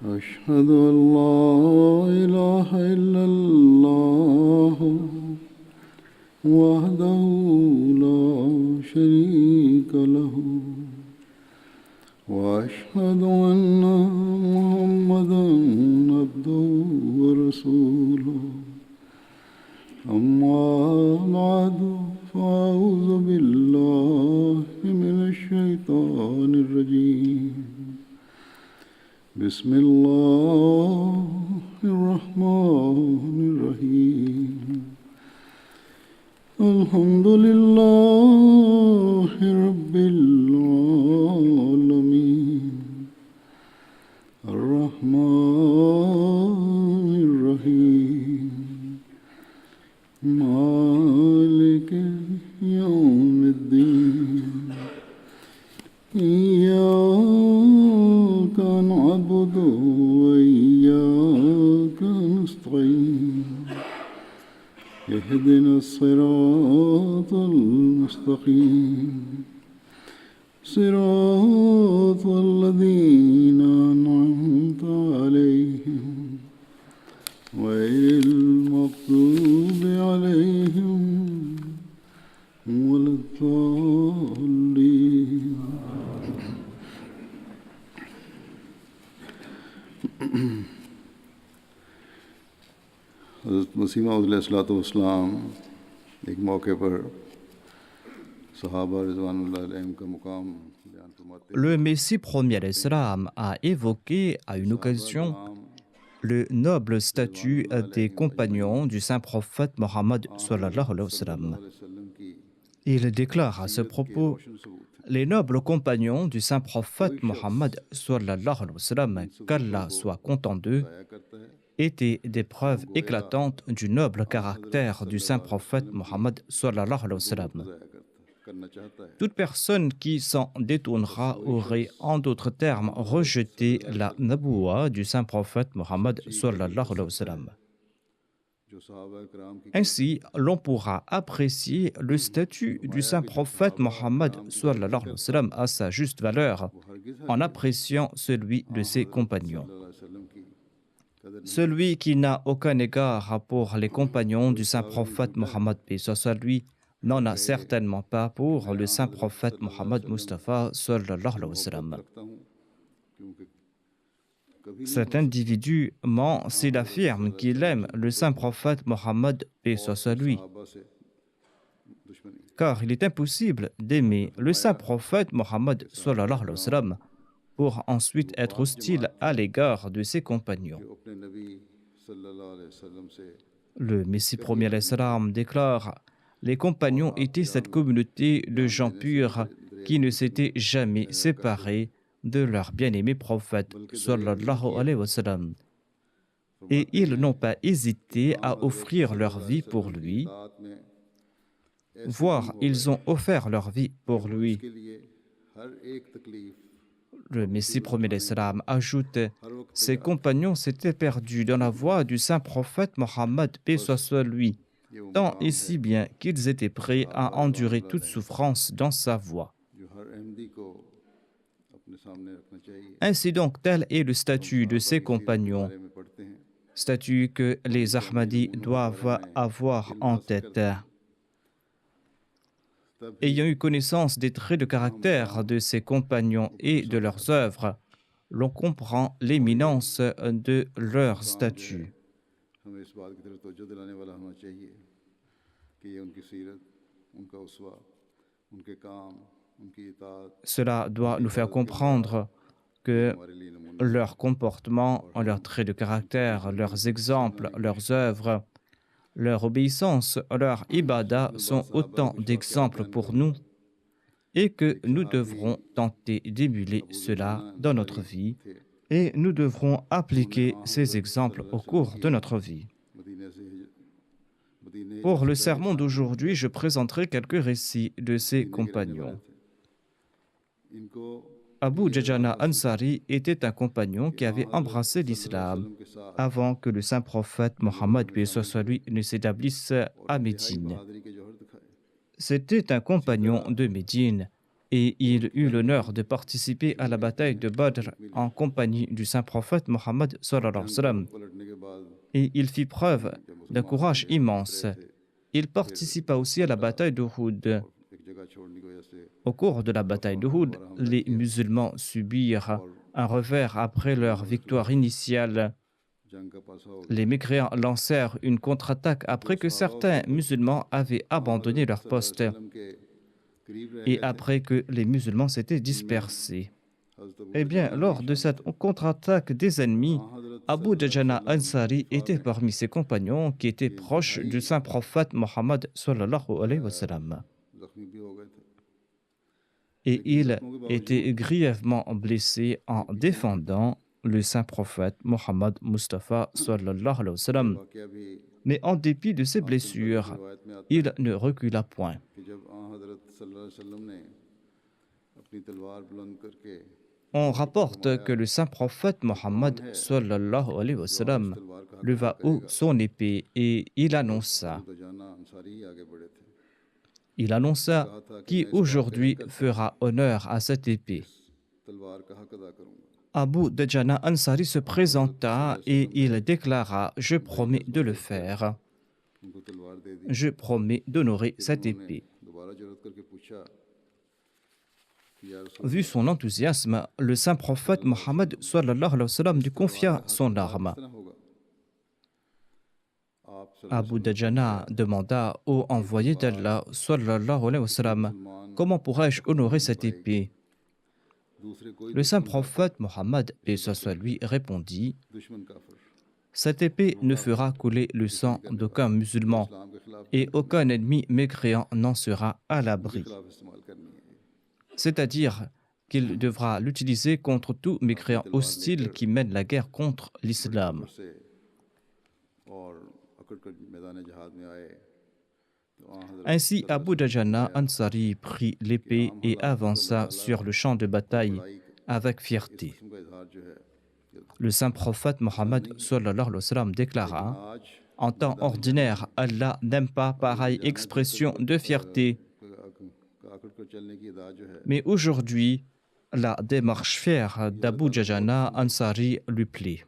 أشهد أن لا إله إلا الله وحده لا شريك له وأشهد أن محمدا عبده ورسوله أما بعد فأعوذ بالله من الشيطان الرجيم بسم الله الرحمن الرحيم الحمد لله رب العالمين الرحمن الرحيم مالك يوم الدين إياك نعبد وإياك نستعين اهدنا الصراط المستقيم صراط الذين أنعمت عليهم غير المغضوب عليهم ولا الضالين حضرت مسیح موعود علیہ الصلوۃ والسلام ایک موقع پر صحابہ رضوان اللہ علیہم کا مقام بیان فرماتے ہیں. Le Messie premier l'Islam a évoqué à une occasion le noble statut des compagnons du saint prophète Mohammed sallallahu alayhi wa sallam. Il déclare à ce propos: les nobles compagnons du saint prophète Mohammed sallallahu alayhi wa sallam, qu'Allah soit content d'eux, étaient des preuves éclatantes du noble caractère du saint prophète Mohammed sallallahu alayhi wa sallam. Toute personne qui s'en détournera aurait, en d'autres termes, rejeté la nabouwa du saint prophète Mohammed sallallahu alayhi wa sallam. Ainsi, l'on pourra apprécier le statut du saint prophète Mohammed sallallahu alayhi wa sallam à sa juste valeur en appréciant celui de ses compagnons. Celui qui n'a aucun égard pour les compagnons du saint prophète Mohammed, paix soit lui, n'en a certainement pas pour le saint prophète Mohammed Mustafa sallallahu alayhi wa sallam. Cet individu ment s'il affirme qu'il aime le saint prophète Mohammed, paix soit lui. Car il est impossible d'aimer le saint prophète Mohammed sallallahu alayhi wa sallam pour ensuite être hostile à l'égard de ses compagnons. Le Messie premier alayhi salam déclare: les compagnons étaient cette communauté de gens purs qui ne s'étaient jamais séparés de leur bien-aimé prophète sallallahu alayhi wa sallam. Et ils n'ont pas hésité à offrir leur vie pour lui, voire ils ont offert leur vie pour lui. Le Messie premier alayhi salam ajoute: ses compagnons s'étaient perdus dans la voie du saint prophète Mohammed, paix soit lui, tant et si bien qu'ils étaient prêts à endurer toute souffrance dans sa voie. Ainsi donc, tel est le statut de ses compagnons, statut que les Ahmadis doivent avoir en tête. Ayant eu connaissance des traits de caractère de ses compagnons et de leurs œuvres, l'on comprend l'éminence de leur statut. Cela doit nous faire comprendre que leur comportement, leurs traits de caractère, leurs exemples, leurs œuvres, leur obéissance, leur ibadah sont autant d'exemples pour nous et que nous devrons tenter d'émuler cela dans notre vie et nous devrons appliquer ces exemples au cours de notre vie. Pour le sermon d'aujourd'hui, je présenterai quelques récits de ses compagnons. Abu Djajana Ansari était un compagnon qui avait embrassé l'islam avant que le saint prophète Mohammed lui ne s'établisse à Médine. C'était un compagnon de Médine et il eut l'honneur de participer à la bataille de Badr en compagnie du saint prophète Mohammed sallallahu alayhi wa sallam. Et il fit preuve d'un courage immense. Il participa aussi à la bataille d'Uhud. Au cours de la bataille d'Uhud, les musulmans subirent un revers après leur victoire initiale. Les mécréants lancèrent une contre-attaque après que certains musulmans avaient abandonné leur poste et après que les musulmans s'étaient dispersés. Eh bien, lors de cette contre-attaque des ennemis, Abu Dajana Ansari était parmi ses compagnons qui étaient proches du saint prophète Mohammed sallallahu alayhi wa sallam. Et il était grièvement blessé en défendant le saint prophète Mohammed Mustafa sallallahu alayhi wa sallam. Mais en dépit de ses blessures, il ne recula point. On rapporte que le saint prophète Mohammed sallallahu alayhi wa sallam leva haut son épée et il annonça qui aujourd'hui fera honneur à cette épée. Abu Dajana Ansari se présenta et il déclara « Je promets de le faire. Je promets d'honorer cette épée. » Vu son enthousiasme, le saint prophète Mohammed sallallahu alayhi wa sallam lui confia son arme. Abu Dajana demanda au envoyé d'Allah sallallahu alayhi wa sallam « Comment pourrais-je honorer cette épée ?» Le saint prophète Mohammed, paix soit lui, répondit « Cette épée ne fera couler le sang d'aucun musulman et aucun ennemi mécréant n'en sera à l'abri. » C'est-à-dire qu'il devra l'utiliser contre tout mécréant hostile qui mène la guerre contre l'islam. Ainsi, Abu Dajana Ansari prit l'épée et avança sur le champ de bataille avec fierté. Le saint prophète Mohammed sallallahu alayhi wa sallam déclara « En temps ordinaire, Allah n'aime pas pareille expression de fierté. Mais aujourd'hui, la démarche fière d'Abu Dajana Ansari lui plaît. »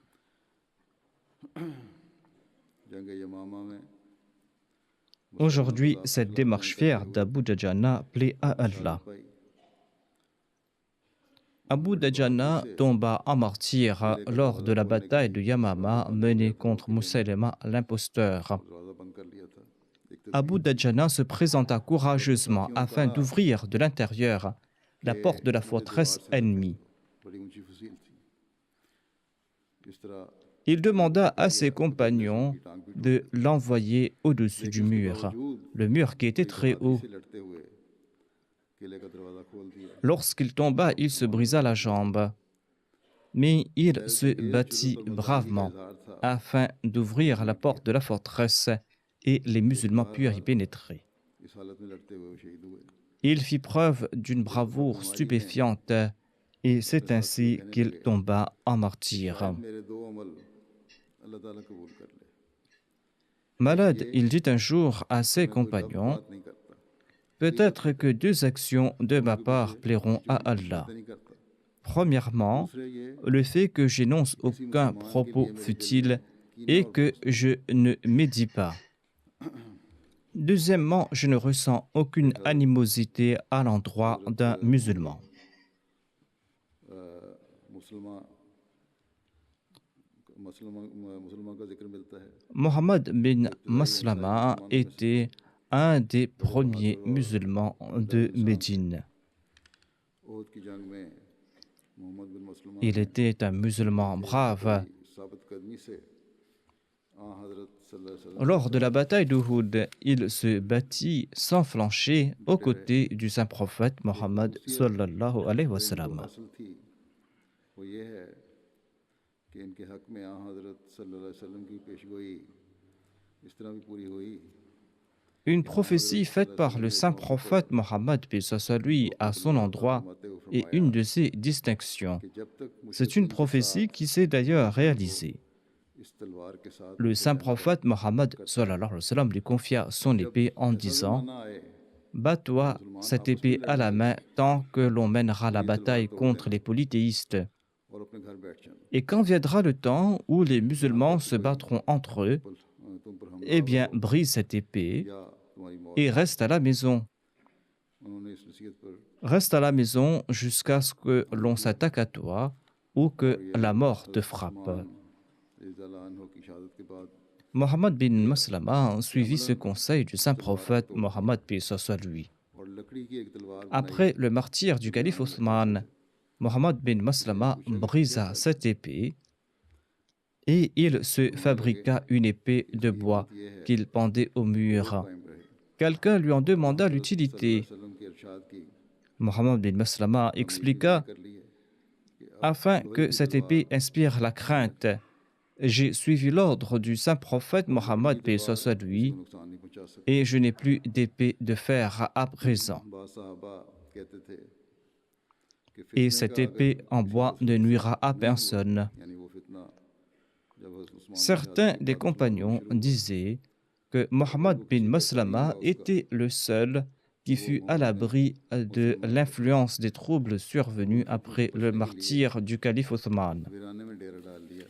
Aujourd'hui, cette démarche fière d'Abu Dajana plaît à Allah. Abu Dajana tomba en martyr lors de la bataille de Yamama menée contre Musaylima l'imposteur. Abu Dajana se présenta courageusement afin d'ouvrir de l'intérieur la porte de la forteresse ennemie. Il demanda à ses compagnons de l'envoyer au-dessus du mur, le mur qui était très haut. Lorsqu'il tomba, il se brisa la jambe, mais il se battit bravement afin d'ouvrir la porte de la forteresse et les musulmans purent y pénétrer. Il fit preuve d'une bravoure stupéfiante et c'est ainsi qu'il tomba en martyr. Malade, il dit un jour à ses compagnons « Peut-être que deux actions de ma part plairont à Allah. Premièrement, le fait que j'énonce aucun propos futile et que je ne médis pas. Deuxièmement, je ne ressens aucune animosité à l'endroit d'un musulman. » Mohammed bin Maslama était un des premiers musulmans de Médine. Il était un musulman brave. Lors de la bataille d'Uhud, il se battit sans flancher aux côtés du saint prophète Mohammed sallallahu alayhi wa sallam. Une prophétie faite par le saint prophète Mohammed paix soit lui à son endroit est une de ses distinctions. C'est une prophétie qui s'est d'ailleurs réalisée. Le saint prophète Mohammed sallallahu alayhi wa sallam lui confia son épée en disant bats-toi cette épée à la main tant que l'on mènera la bataille contre les polythéistes. और अपने घर बैठ जाना। Et quand viendra le temps où les यहाँ musulmans तक se कोई battront entre eux, तुम पर eh हमलावर bien, हो brise cette épée या तुम्हारी मौत et हो। reste à la maison. उन्होंने इस नसीहत पर Reste à la maison jusqu'à ce que l'on s'attaque à toi ou और que ये la mort te हज़रत frappe. उस्मान रज़ियल्लाहु अन्हु की शहादत के बाद Mohammed bin Maslama कि suivit ce Amlan conseil du saint तलवार को prophète तोड़ दिया Mohammed paix soit lui. और लकड़ी की एक तलवार बनाई Après le martyr जो du calife बनाने लगा Othman, Mohammed bin उसने Maslama पूछा कि क्या brisa कर cette épée et il se समझने लगे fabriqua une épée कि de इसकी bois हिकमत ये है qu'il pendait au कि वो mur. कायम रहे। Quelqu'un lui en वहाँ demanda हज़रत सल्लल्लाहु अलैहि l'utilité. वसल्लम के इरशाद की Mohammed bin Maslama हमने ये तय expliqua कर ली है कि अब afin लोहे que की cette तलवार épée inspire la नुकसान नहीं crainte. J'ai suivi l'ordre du saint prophète और लकड़ी की Mohammed paix तलवार soit किसी को lui नुकसान नहीं पहुंचा सकती। et je n'ai plus d'épée de fer à présent. बाद सहाबा कहते थे कि Et फितने cette का अगर épée en किसी bois रसूल ne से nuira à नहीं हुआ personne. यानी वो फितना जब हज़रत उस्मान की Certains शहादत के des बाद मुसलमानों में compagnons शुरू हुआ disaient que तो अगर Mohammed वो bin किसी का करीब Maslama था उसका était le seul qui तो वो fut à उन्होंने l'abri de मुसलमान थे l'influence des troubles और survenus उन फितनों से après le बचने के लिए martyr du calife Othman. वीराने में डेरा डाल लिया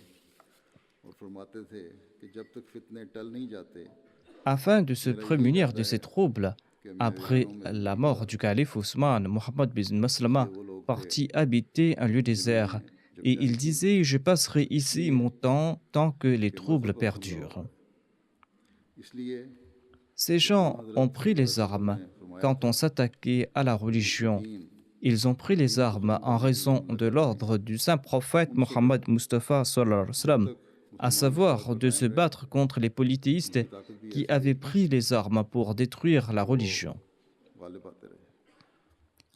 और फरमाते थे कि जब तक फितने टल नहीं जाते Afin de se मेरा यही prémunir इरादा de ces है troubles, कि मैं après वीरानों में la ज़िंदगी mort du गुजारूं। calife Othman, Mohammed bin इसलिए Maslama वो लोग थे partit habiter un lieu désert जिन्होंने जब et जंग il की disait: Je passerai ici इसलिए mon temps tant que les कि troubles मजहब अब हमला perdurent. होगा इसलिए Ces कि आ gens ont हज़रत pris सल्लल्लाहु अलैहि les वसल्लम armes ने फरमाया quand था on s'attaquait à la कि religion. मुशरिकीन Ils ont pris les दीन को armes ख़त्म en करने के लिए raison हमला de कर रहे हैं l'ordre du saint prophète उन सबक Mohammed Mustafa sallallahu alayhi wa जब sallam, तक à मुसलमान इस बात savoir पर de se कायम रहे battre contre les polythéistes उनकी ताकत भी qui ऐसी avaient रही pris les armes pour détruire la कि वो religion. गालिब आते रहे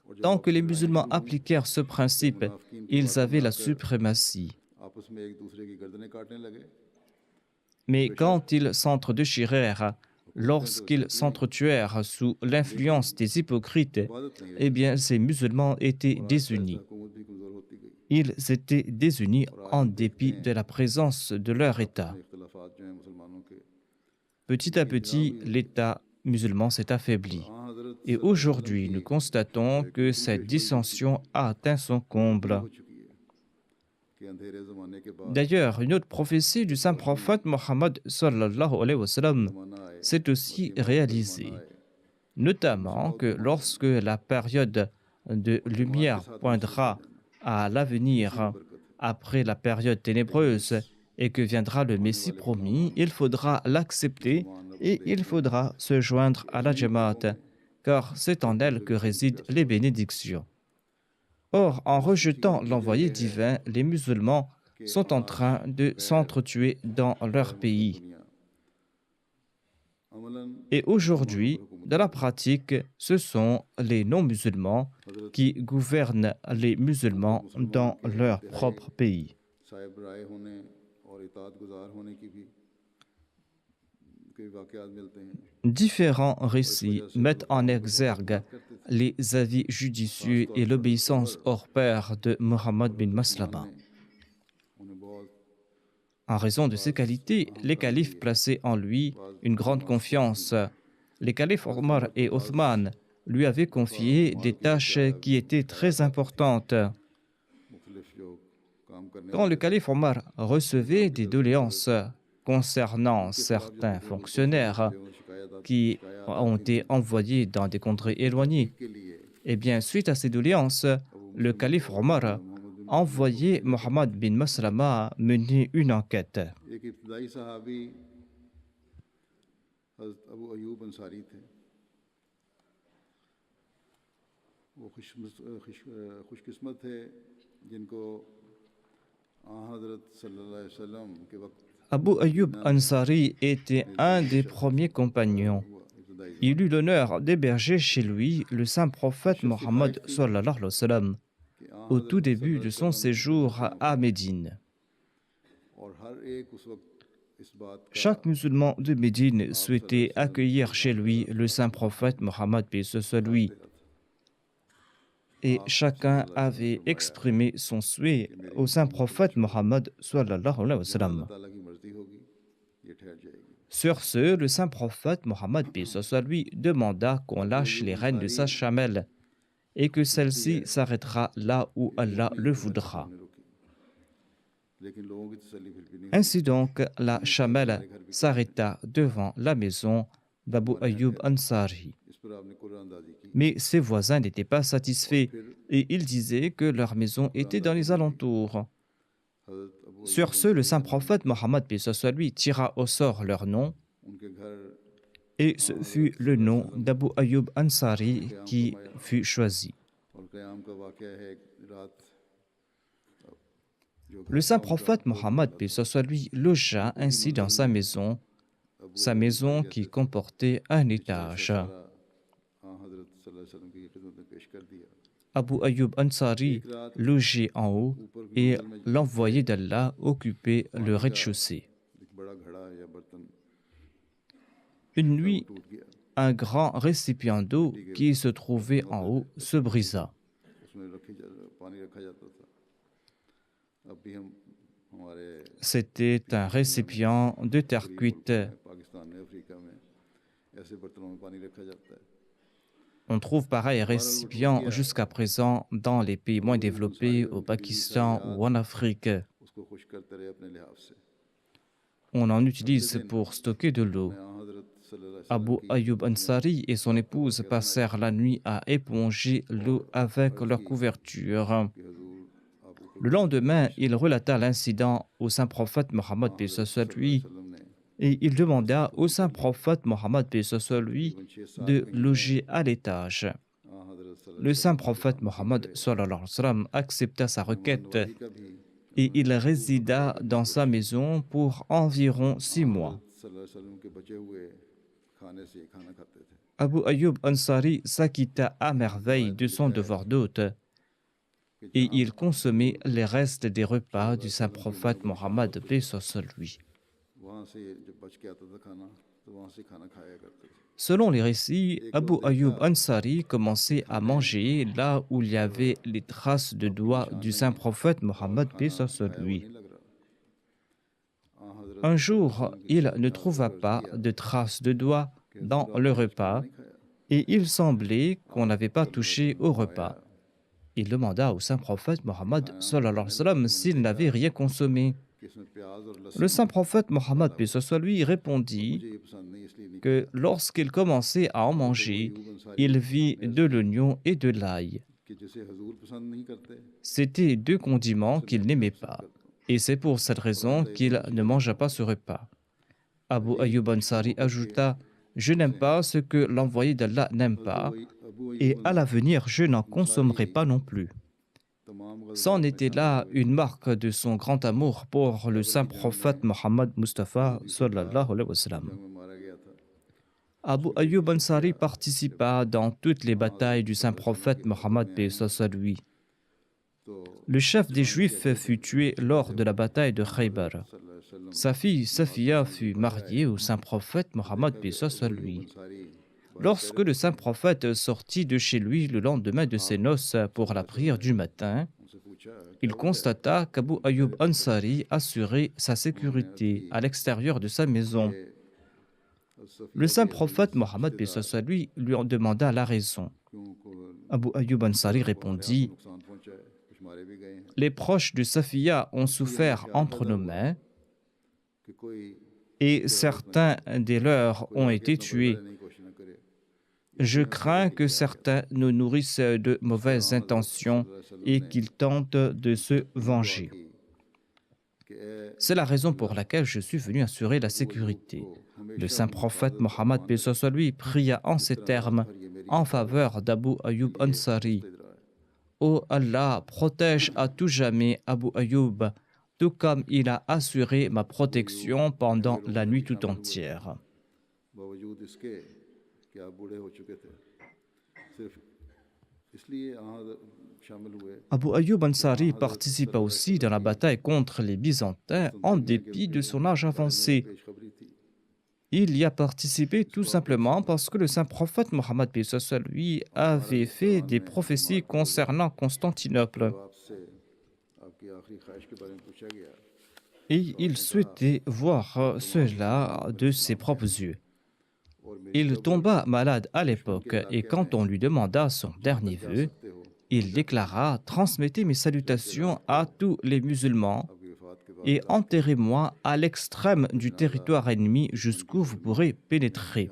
और जब Tant que आपस les में लड़ाइयाँ musulmans शुरू हुई appliquèrent ce या principe, मुनाफिकीन की ils बातें avaient la बनाकर suprématie. आपस में एक दूसरे की गर्दनें काटने लगे Mais बेशक quand ils s'entre-déchirèrent, हुकूमतें तो lorsqu'ils झुकी s'entretuèrent sous लेकिन l'influence des hypocrites, इबादत नहीं eh रही bien, ces musulmans étaient और आहिस्ता आहिस्ता désunis. हुकूमत भी कमज़ोर होती गई Ils étaient désunis और आज en हम देखते dépit हैं de la présence de leur आपस État. में इख्तलाफात जो हैं मुसलमानों के Petit à उनकी इंतहा petit, हुई है l'État musulman s'est और affaibli. आ हज़रत Et सल्लल्लाहु अलैहि वसल्लम aujourd'hui, की nous constatons एक que नबी cette पेशगोई हो चुकी dissension a atteint son ये comble. हो चुकी है कि अंधेरे ज़माने के बाद D'ailleurs, une autre prophétie du saint रोशनी prophète Mohammed sallallahu alayhi wa sallam ज़माना आए s'est aussi वसीम का ज़माना réalisée, आए notamment मुसलमानों que का ज़माना lorsque आए la période de और जमात के lumière साथ मिसर हो poindra जाना à इसी में l'avenir बरकत है après la période कि ténébreuse इस et que viendra le आने Messie वाले promis, खुदावन il faudra l'accepter मुसलमान अब et देख il रहे हैं faudra se joindre कि à la ऐसे ही Jamaat, लोगों में car c'est en एक elle दूसरे que के साथ résident कैसे les बढ़ते हैं bénédictions. Or, en और इसकी rejetant वजह l'envoyé यह है divin, les musulmans कि sont en आज train de गैर s'entretuer dans गैर leur मुस्लिम pays. दुनिया अमलन Et मुसलमानों पर aujourd'hui, हुकूमत dans la कर रही है pratique, ce sont les non-musulmans हजरत qui gouvernent les हम पर musulmans मुसलमान dans के leur इंतहाई propre pays. साहिब राय होने और इताअत गुजार होने की भी कई वाक़यात मिलते हैं Différents और इस récits वजह से mettent en खुलफाओं की बहुत exergue इताअत करते थे les avis खास judicieux तौर et पर हजरत l'obéissance Umar hors pair de Mohammed और bin हजरत उस्मान Maslama. ने उन्हें बहुत En raison de ses बाज़ qualités, अहम les करार califes दिए plaçaient en lui बाज़ une grande अहम सिफात confiance. दी Les califes हजरत Omar उमर को et बाज़ Othman lui avaient दफ़ा confié des माल की tâches ज़्यादा qui étaient खैरात très आती थी importantes. मुख्तलिफ जो काम करने Quand le होते थे calife Omar recevait निज़ाम की des तरफ से होते doléances थे concernant उनके खिलाफ जब certains हुकूमत को उसकी fonctionnaires मसले और qui शिकायत ont आती été थी envoyés dans des contrées उसकी éloignées, तहकीक के लिए eh bien, suite à ces doléances, Abu le मुसलमा calife को Omar मोहम्मद बिन मसलमा को envoyait भेजा Mohammed bin Maslama mener une enquête. एक इब्तदाई सहाबी हज़रत अबू अयूब अंसारी थे वो खुशकिस्मत थे जिनको हज़रत सल्लल्लाहु अलैहि वसल्लम के वक्त Abu Ayyub मदीना में Ansari était un des premiers पैदा compagnons. हुआ इब्तदाई Il ज़माने eut में l'honneur d'héberger chez lui le saint ये prophète शख्सियत Mohammed थी sallallahu alayhi wa sallam कि au tout हज़रत début सल्लल्लाहु de अलैहि son वसल्लम séjour मदीना à में Médine. और हर एक उस वक्त इस बात का Chaque musulman de Médine आप souhaitait सल्लल्लाहु अलैहि वसल्लम से accueillir chez इंतज़ार lui कर le रहा saint था prophète Mohammed paix soit दाद lui, दे रहा था et आप chacun सल्लल्लाहु अलैहि वसल्लम ने avait फरमाया exprimé son souhait कि मेरी au saint उम्मत को prophète छोड़ Mohammed sallallahu alayhi wa जहाँ अल्लाह sallam. ताला की मर्जी होगी ये ठहर जाएगी Sur ce, le saint prophète Mohammed paix soit lui demanda qu'on lâche les rênes de sa chamelle et que celle-ci s'arrêtera là où Allah le voudra. Ainsi donc, la chamelle s'arrêta devant la maison d'Abu Ayyub Ansari. Mais ses voisins n'étaient pas satisfaits et ils disaient que leur maison était dans les alentours. Sur ce, le saint prophète Mohammed paix soit lui tira au sort leur nom et ce fut le nom d'Abu Ayyub Ansari qui fut choisi. Le saint prophète Mohammed paix soit lui logea ainsi dans sa maison qui comportait un étage. Abu Ayyub Ansari logeait en haut et l'envoyé d'Allah occupait le rez-de-chaussée. Une nuit, un grand récipient d'eau qui se trouvait en haut se brisa. C'était un récipient de terre cuite. On trouve pareil récipient jusqu'à présent dans les pays moins développés, au Pakistan ou en Afrique. On en utilise pour stocker de l'eau. Abu Ayyub Ansari et son épouse passèrent la nuit à éponger l'eau avec leur couverture. Le lendemain, il relata l'incident au saint prophète Mohammed paix soit lui et il demanda au saint prophète Mohammed paix soit lui de loger à l'étage. Le saint prophète Mohammed accepta sa requête et il résida dans sa maison pour environ 6 mois. Abu Ayyub Ansari s'acquitta à merveille de son devoir d'hôte et il consommait les restes des repas du saint prophète Mohammed paix soit lui. Selon les récits, Abu Ayyub Ansari commençait à manger là où il y avait les traces de doigts du saint prophète Mohammed paix soit lui. Un jour, il ne trouva pas de traces de doigts dans le repas et il semblait qu'on n'avait pas touché au repas. Il demanda au saint prophète Mohammed s'il n'avait rien consommé. Le saint prophète Mohammed paix soit lui répondit que lorsqu'il commençait à en manger, il vit de l'oignon et de l'ail. C'étaient 2 condiments qu'il n'aimait pas, et c'est pour cette raison qu'il ne mangea pas ce repas. Abu Ayyub Ansari ajouta: Je n'aime pas ce que l'envoyé d'Allah n'aime pas, et à l'avenir, je n'en consommerai pas non plus. C'en était là une marque de son grand amour pour le saint prophète Mohammed Mustafa sallallahu alayhi wa sallam. Abu Ayyub Ansari participa dans toutes les batailles du saint prophète Mohammed paix soit lui. Le chef des Juifs fut tué lors de la bataille de Khaybar. Sa fille Safiya fut mariée au saint prophète Mohammed paix soit lui. Lorsque le saint prophète sortit de chez lui le lendemain de ses noces pour la prière du matin, il constata qu'Abu Ayyub Ansari assurait sa sécurité à l'extérieur de sa maison. Le saint prophète Mohammed paix soit lui en demanda la raison. Abu Ayyub Ansari répondit: Les proches de Safiya ont souffert entre nos mains et certains des leurs ont été tués. Je crains que certains nous nourrissent de mauvaises intentions et qu'ils tentent de se venger. C'est la raison pour laquelle je suis venu assurer la sécurité. Le saint prophète Mohammed paix soit lui pria en ces termes en faveur d'Abu Ayyub Ansari: Ô Allah, protège à tout jamais Abu Ayyub, tout comme il a assuré ma protection pendant la nuit tout entière. Abu Ayyub Ansari participa aussi dans la bataille contre les Byzantins en dépit de son âge avancé. Il y a participé tout simplement parce que le saint prophète Mohammed paix soit lui avait fait des prophéties concernant Constantinople. et il souhaitait voir cela de ses propres yeux. Il tomba malade à l'époque et quand on lui demanda son dernier vœu, il déclara: Transmettez mes salutations à tous les musulmans et enterrez-moi à l'extrême du territoire ennemi jusqu'où vous pourrez pénétrer.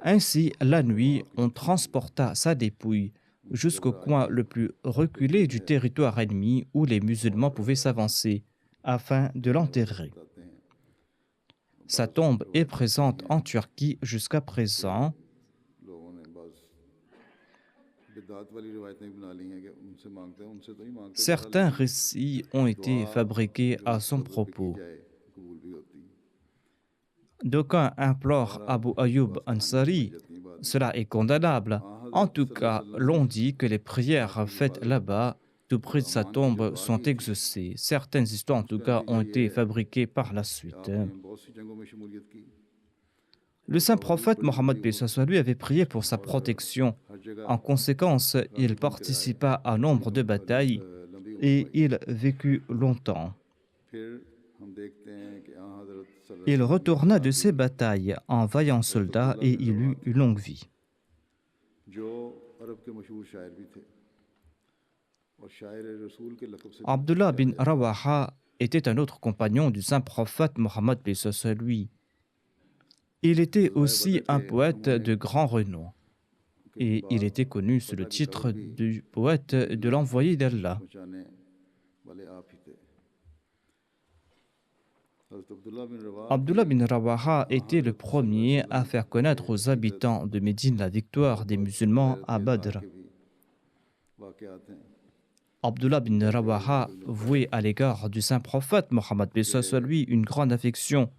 Ainsi, la nuit, on transporta sa dépouille jusqu'au coin le plus reculé du territoire ennemi où les musulmans pouvaient s'avancer afin de l'enterrer. Sa tombe est présente en Turquie jusqu'à présent. Certains récits ont été fabriqués à son propos. D'aucuns implorent Abu Ayyub Ansari. Cela est condamnable. En tout cas, l'on dit que les prières faites là-bas, tout près de sa tombe, sont exaucées. Certaines histoires, en tout cas, ont été fabriquées par la suite. Le saint prophète Mohammed lui avait prié pour sa protection. En conséquence, il participa à nombre de batailles et il vécut longtemps. Il retourna de ces batailles en vaillant soldat et il eut une longue vie. Abdullah bin Rawaha était un autre compagnon du saint prophète Mohammed lui. Il était aussi un poète de grand renom et il était connu sous le titre du poète de l'envoyé d'Allah. Abdullah bin Rawaha était le premier à faire connaître aux habitants de Médine la victoire des musulmans à Badr. Abdullah bin Rawaha vouait à l'égard du saint prophète Mohammed lui une grande affection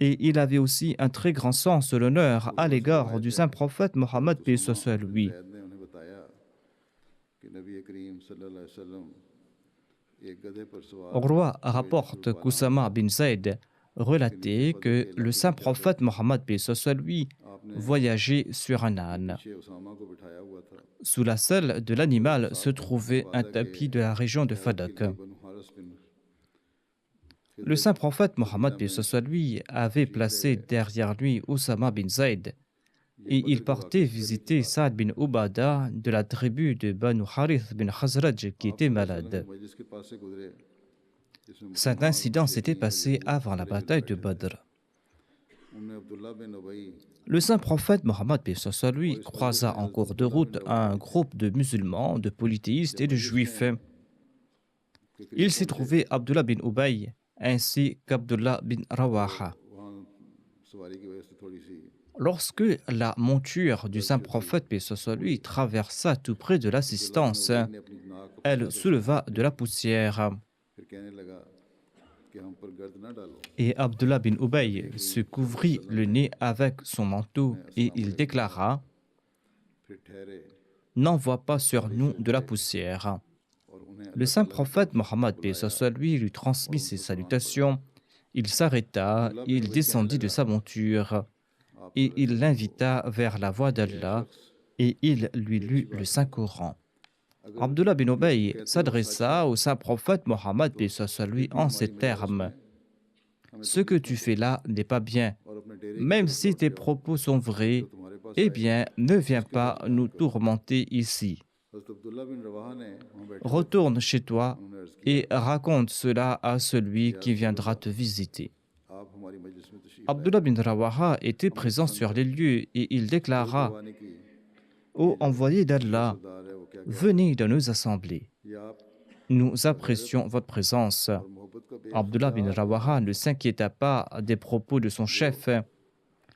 et il avait aussi un très grand sens de l'honneur à l'égard du saint prophète Mohammed lui. Roi rapporte qu'Oussama bin Zayd relatait que le saint prophète Mohammed lui voyageait sur un âne. Sous la selle de l'animal se trouvait un tapis de la région de Fadak. Le saint prophète Mohammed lui avait placé derrière lui Oussama bin Zayd et il partait visiter Saad bin Ubada de la tribu de Banu Harith bin Khazraj qui était malade. Cet incident s'était passé avant la bataille de Badr. Le saint prophète Mohammed lui croisa en cours de route un groupe de musulmans, de polythéistes et de juifs. Il s'y trouvait Abdullah bin Ubay ainsi qu'Abdullah bin Rawaha. Lorsque la monture du saint prophète lui traversa tout près de l'assistance, elle souleva de la poussière. Et Abdullah bin Ubay se couvrit le nez avec son manteau et il déclara: N'envoie pas sur nous de la poussière. Le saint prophète Mohammed lui transmit ses salutations. Il s'arrêta, il descendit de sa monture et il l'invita vers la voie d'Allah et il lui lut le Saint-Coran. Abdullah bin Ubay s'adressa au saint prophète Mohammed lui en ces termes: Ce que tu fais là n'est pas bien. Même si tes propos sont vrais, eh bien, ne viens pas nous tourmenter ici. Retourne chez toi et raconte cela à celui qui viendra te visiter. Abdullah bin Rawaha était présent sur les lieux et il déclara: Ô envoyé d'Allah, venez dans nos assemblées. Nous apprécions votre présence. Abdullah bin Rawaha ne s'inquiéta pas des propos de son chef.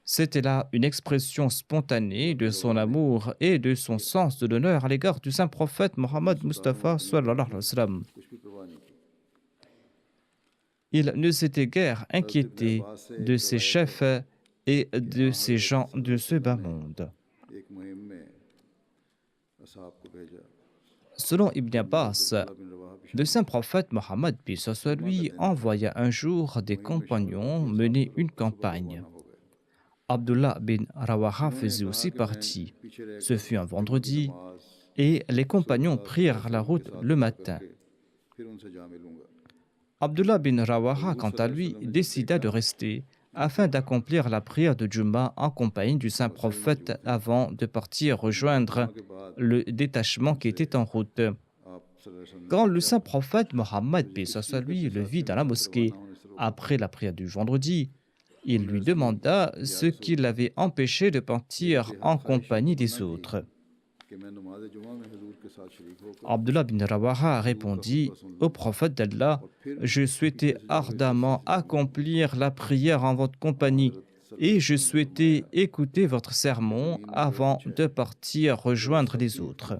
C'était là une expression spontanée de son amour et de son sens de l'honneur à l'égard du saint prophète Mohammed Mustafa sallallahu alayhi wa sallam. Il ne s'était guère inquiété de ses chefs et de ces gens de ce bas monde. Selon Ibn Abbas, le saint prophète Mohammed lui envoya un jour des compagnons mener une campagne. Abdullah bin Rawaha faisait aussi partie. Ce fut un vendredi et les compagnons prirent la route le matin. Abdullah bin Rawaha, quant à lui, décida de rester afin d'accomplir la prière de Juma en compagnie du saint prophète avant de partir rejoindre le détachement qui était en route. Quand le saint prophète Mohammed, paix soit lui, le vit dans la mosquée après la prière du vendredi, il lui demanda ce qui l'avait empêché de partir en compagnie des autres. Abdullah bin Rawaha répondit au prophète d'Allah: Je souhaitais ardemment accomplir la prière en votre compagnie et je souhaitais écouter votre sermon avant de partir rejoindre les autres.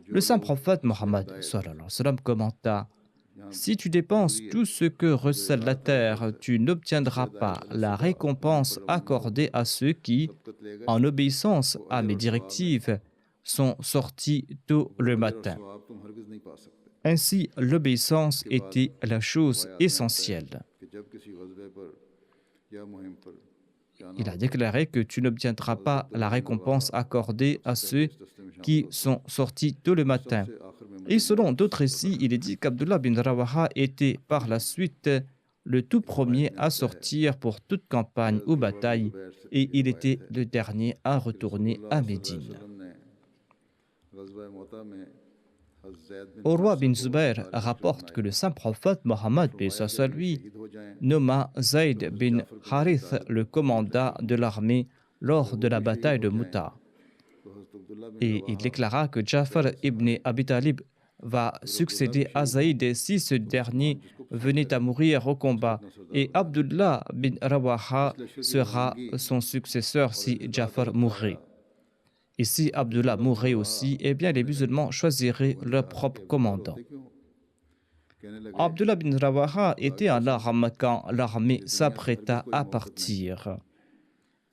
Le saint prophète Mohammed commenta: Si tu dépenses tout ce que recèle la terre, tu n'obtiendras pas la récompense accordée à ceux qui, en obéissance à mes directives, sont sortis tôt le matin. Ainsi, l'obéissance était la chose essentielle. Il a déclaré que tu n'obtiendras pas la récompense accordée à ceux qui sont sortis tôt le matin. Et selon d'autres récits, il est dit qu'Abdullah bin Rawaha était par la suite le tout premier à sortir pour toute campagne ou bataille et il était le dernier à retourner à Médine. Urwa bin Zubair rapporte que le saint prophète Mohammed, paix soit lui, nomma Zayd bin Harith le commandant de l'armée lors de la bataille de Mouta. Et il déclara que Jafar ibn Abi Talib va succéder à Zayd si ce dernier venait à mourir au combat, et Abdullah bin Rawaha sera son successeur si Jafar mourrait. Et si Abdullah mourrait aussi, eh bien les musulmans choisiraient leur propre commandant. Abdullah bin Rawaha était en larmes quand l'armée s'apprêta à partir.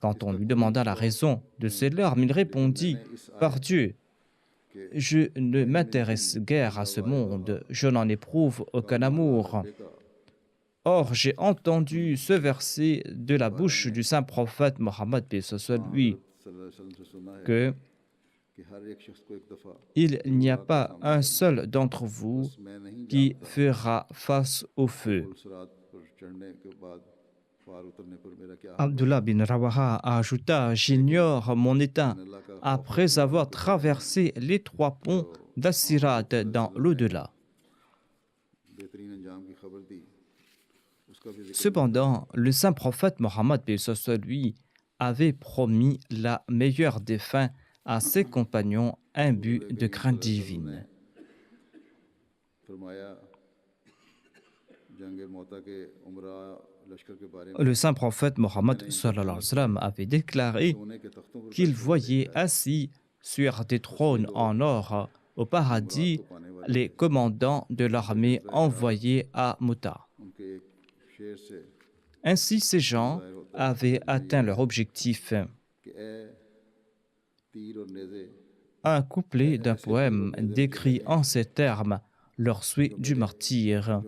Quand on lui demanda la raison de ces larmes, il répondit: Par Dieu, je ne m'intéresse guère à ce monde, je n'en éprouve aucun amour. Or, j'ai entendu ce verset de la bouche du saint prophète Mohammed, paix soit lui, que il n'y a pas un seul d'entre vous qui fera face au feu. Abdullah bin Rawaha ajouta: J'ignore mon état après avoir traversé les 3 ponts d'Assirat dans l'au-delà. Cependant, le saint prophète Mohammed, paix soit lui, avait promis la meilleure des fins à ses compagnons imbus de crainte divine. Le saint prophète Mohammed avait déclaré qu'il voyait assis sur des trônes en or au paradis les commandants de l'armée envoyés à Mouta. Ainsi, ces gens avaient atteint leur objectif. Un couplet d'un poème décrit en ces termes leur souhait du martyre.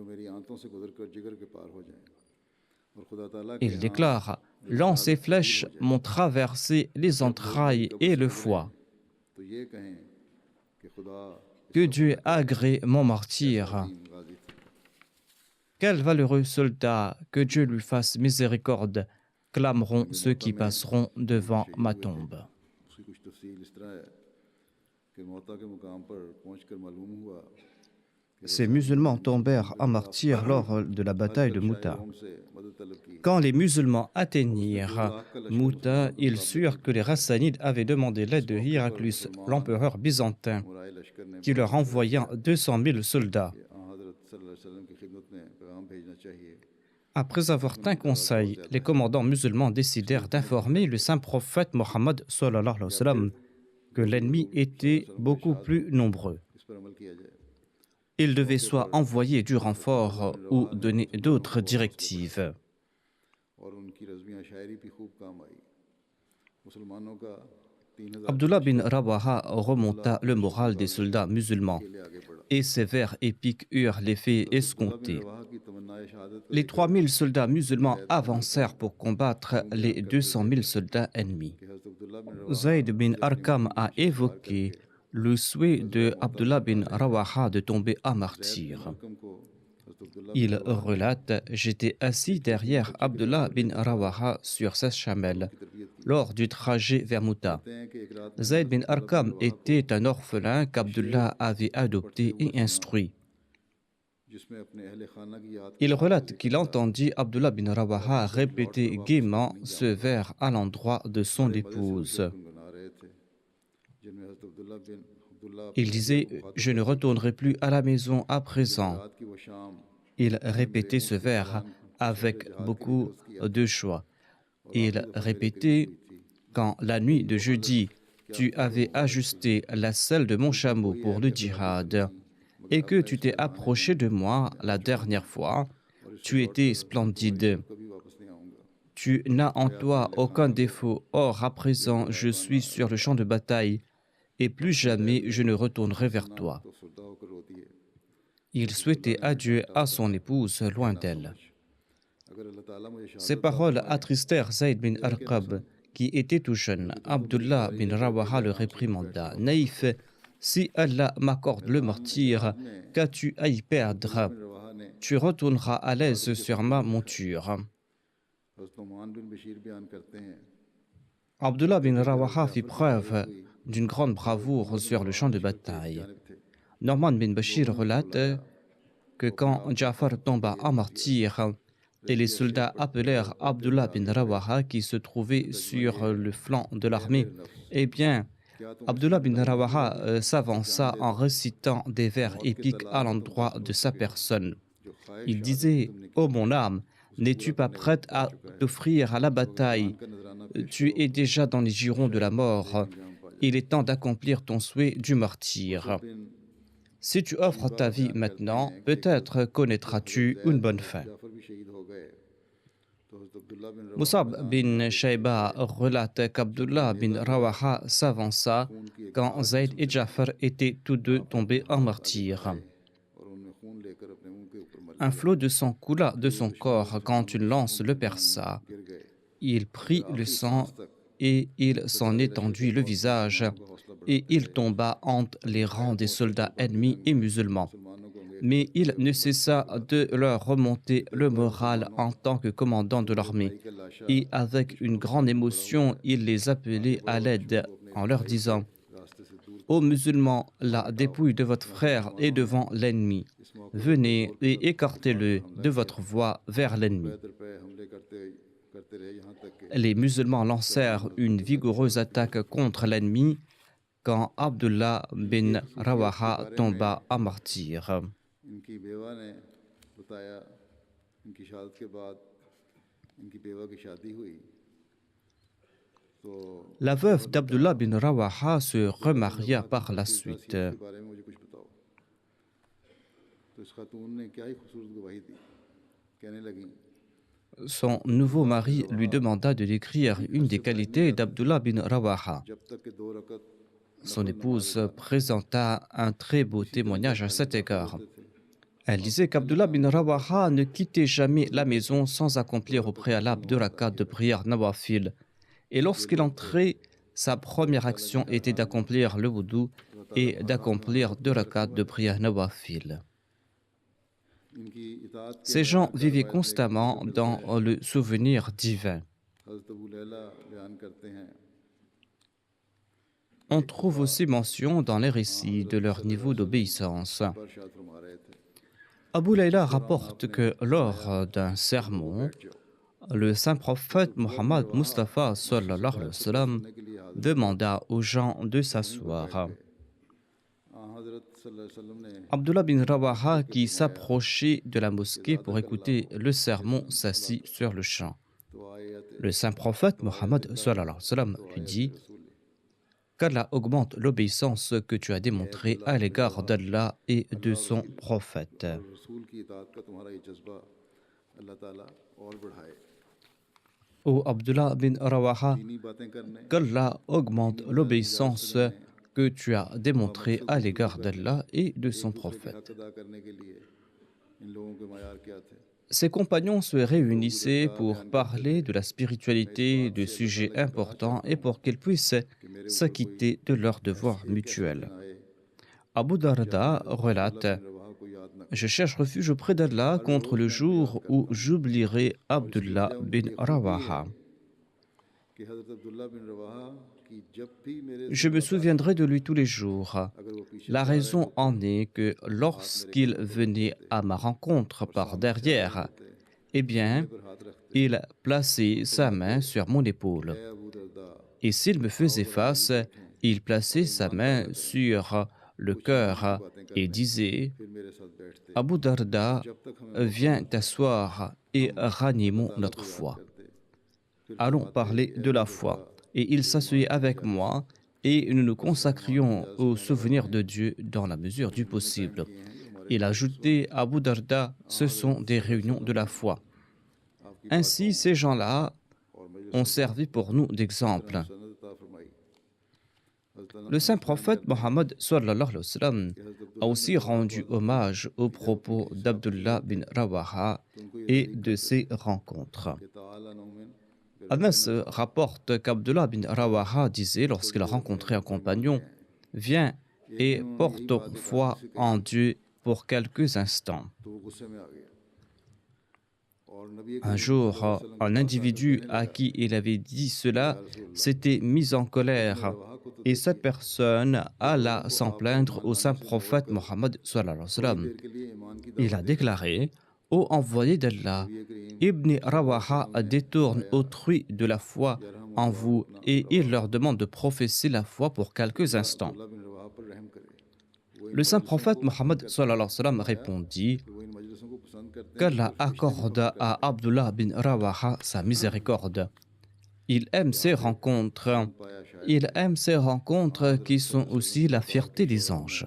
Il déclare: Lance et flèches m'ont traversé les entrailles et le foie. Que Dieu agrée mon martyre. Quel valeureux soldat, que Dieu lui fasse miséricorde, clameront ceux qui passeront devant ma tombe. Ces musulmans tombèrent en martyrs lors de la bataille de Mouta. Quand les musulmans atteignirent Mouta, ils surent que les Rassanides avaient demandé l'aide de Héraclius, l'empereur byzantin, qui leur envoya 200 000 soldats. Après avoir tint conseil, les commandants musulmans décidèrent d'informer le saint prophète Mohammed que l'ennemi était beaucoup plus nombreux. Il devait soit envoyer du renfort ou donner d'autres directives. Abdullah bin Rawaha remonta le moral des soldats musulmans et ses vers épiques eurent l'effet escompté. Les 3000 soldats musulmans avancèrent pour combattre les 200 000 soldats ennemis. Zayd bin Arqam a évoqué le souhait de Abdullah bin Rawaha de tomber à martyr. Il relate: J'étais assis derrière Abdullah bin Rawaha sur sa chamelle lors du trajet vers Mouta. Zayd bin Arqam était un orphelin qu'Abdullah avait adopté et instruit. Il relate qu'il entendit Abdullah bin Rawaha répéter gaiement ce vers à l'endroit de son épouse. Il disait: Je ne retournerai plus à la maison à présent. Il répétait ce vers avec beaucoup de joie. Il répétait: Quand la nuit de jeudi, tu avais ajusté la selle de mon chameau pour le djihad et que tu t'es approché de moi la dernière fois, tu étais splendide. Tu n'as en toi aucun défaut. Or, à présent, je suis sur le champ de bataille et plus jamais je ne retournerai vers toi. Il souhaitait adieu à son épouse loin d'elle. Ces paroles attristèrent Zayd bin Arqam, qui était tout jeune. Abdullah bin Rawaha le réprimanda: Naïf, si Allah m'accorde le martyre, qu'as-tu à y perdre? Tu retourneras à l'aise sur ma monture. Abdullah bin Rawaha fit preuve d'une grande bravoure sur le champ de bataille. Norman bin Bashir relate que quand Ja'far tomba en martyr et les soldats appelèrent Abdullah bin Rawaha qui se trouvait sur le flanc de l'armée, eh bien, Abdullah bin Rawaha s'avança en récitant des vers épiques à l'endroit de sa personne. Il disait: Ô mon âme, n'es-tu pas prête à t'offrir à la bataille? Tu es déjà dans les girons de la mort. Il est temps d'accomplir ton souhait du martyr. Si tu offres ta vie maintenant, peut-être connaîtras-tu une bonne fin. Musab bin Shayba relate qu'Abdullah bin Rawaha s'avança quand Zayd et Ja'far étaient tous deux tombés en martyr. Un flot de sang coula de son corps quand une lance le perça. Il prit le sang et il s'en étendit le visage, et il tomba entre les rangs des soldats ennemis et musulmans. Mais il ne cessa de leur remonter le moral en tant que commandant de l'armée. Et avec une grande émotion, il les appelait à l'aide en leur disant: Ô musulmans, la dépouille de votre frère est devant l'ennemi. Venez et écartez-le de votre voie vers l'ennemi. Les musulmans lancèrent une vigoureuse attaque contre l'ennemi quand Abdullah bin Rawaha tomba en martyr. La veuve d'Abdullah bin Rawaha se remaria par la suite. Son nouveau mari lui demanda de décrire une des qualités d'Abdullah bin Rawaha. Son épouse présenta un très beau témoignage à cet égard. Elle disait qu'Abdullah bin Rawaha ne quittait jamais la maison sans accomplir au préalable 2 rakats de prière nawafil. Et lorsqu'il entrait, sa première action était d'accomplir le wudu et d'accomplir 2 rakats de prière nawafil. Ces gens vivaient constamment dans le souvenir divin. On trouve aussi mention dans les récits de leur niveau d'obéissance. Abu Layla rapporte que lors d'un sermon, le saint prophète Mohammed Mustafa sallallahu alayhi wa sallam demanda aux gens de s'asseoir. Abdullah bin Rawaha, qui s'approchait de la mosquée pour écouter le sermon, s'assit sur le champ. Le saint prophète Mohammed sallallahu alayhi wa sallam lui dit: qu'Allah augmente l'obéissance que tu as démontrée à l'égard d'Allah et de son prophète. Ô Abdullah bin Rawaha, qu'Allah augmente l'obéissance que tu as démontrée à l'égard d'Allah et de son prophète. Ses compagnons se réunissaient pour parler de la spiritualité, de sujets importants et pour qu'ils puissent s'acquitter de leurs devoirs mutuels. Abu Darda relate: Je cherche refuge auprès d'Allah contre le jour où j'oublierai Abdullah bin Rawaha. कि हज़रत अब्दुल्ला बिन रवाहा की जब भी मेरे Je me souviendrai de lui tous les jours. La raison en est que lorsqu'il venait à ma rencontre par derrière, eh bien, il plaçait sa main sur mon épaule. Abu दरदा Et s'il me faisait face, il plaçait sa main sur le cœur et disait फिर मेरे साथ बैठते Abu Darda, जब तक हमें viens t'asseoir et ranimons notre foi. Allons parler de la foi. Et il s'asseyait avec moi et nous nous consacrions au souvenir de Dieu dans la mesure du possible. Il ajoutait Abu Darda, ce sont des réunions de la foi. Ainsi, ces gens-là ont servi pour nous d'exemple. सनद अता फरमाई Le saint prophète Mohammed sallallahu alayhi wa sallam a aussi rendu hommage aux propos d'Abdullah bin Rawaha et de ses rencontres. कि ताला नौमिन Anas rapporte qu'Abdullah bin Rawaha disait lorsqu'il a rencontré un compagnon, viens et porte foi en Dieu pour quelques instants. तो वो गुस्से में आ गया और नबी Un jour, un individu à qui il avait dit cela s'était mis en colère et cette personne alla s'en plaindre au saint prophète Mohammed sallallahu alayhi wa sallam. के लिए ईमान की Il a déclaré Ô envoyé d'Allah, Ibn Rawaha détourne autrui de la foi en vous et il leur demande de professer la foi pour quelques instants. Abdullah बिन रवाहा पर रहम करे Le saint prophète Mohammed sallallahu alayhi wa sallam répondit कि वो इन मजलिसों को पसंद करते हैं qu'Allah accorde à Abdullah bin Rawaha sa miséricorde. Il aime ces rencontres. Il aime ces rencontres qui sont aussi la fierté des anges.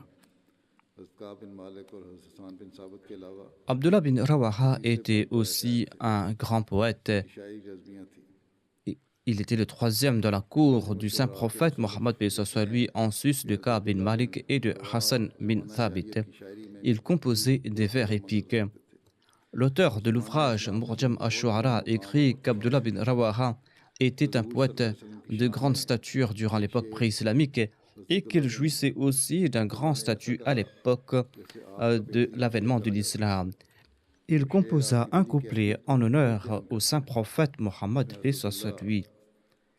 हज़रत काब बिन मालिक और हज़रत हसन बिन साबित के अलावा Abdullah bin Rawaha était aussi un grand poète. शायरी जज्बियाँ थी Il était le troisième dans la cour du saint prophète Mohammed paix soit lui, en sus de Ka'b bin Malik et de Hassan bin Thabit. शायरी में Il composait des vers épiques. L'auteur de l'ouvrage Murjam ash-Shu'ara écrit qu'Abdullah bin Rawaha était un poète de grande stature durant l'époque pré-islamique et qu'il jouissait aussi d'un grand statut à l'époque de l'avènement de l'islam. Il composa un couplet en honneur au saint prophète Mohammed paix soit lui.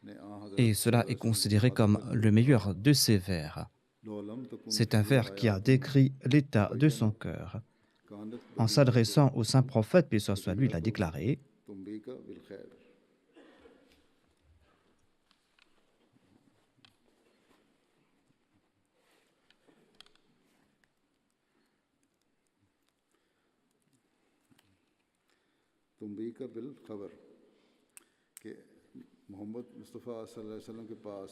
ने आ Et cela est considéré comme le meilleur de ses vers. हज़रत तक C'est un vers qui a décrit l'état de son cœur. कानत En s'adressant au saint prophète, paix soit lui, il a déclaré तुम भी का बिल खैर तुम भी का बिल खबर कि मोहम्मद मुस्तफ़ा सल्लल्लाहु अलैहि वसल्लम के पास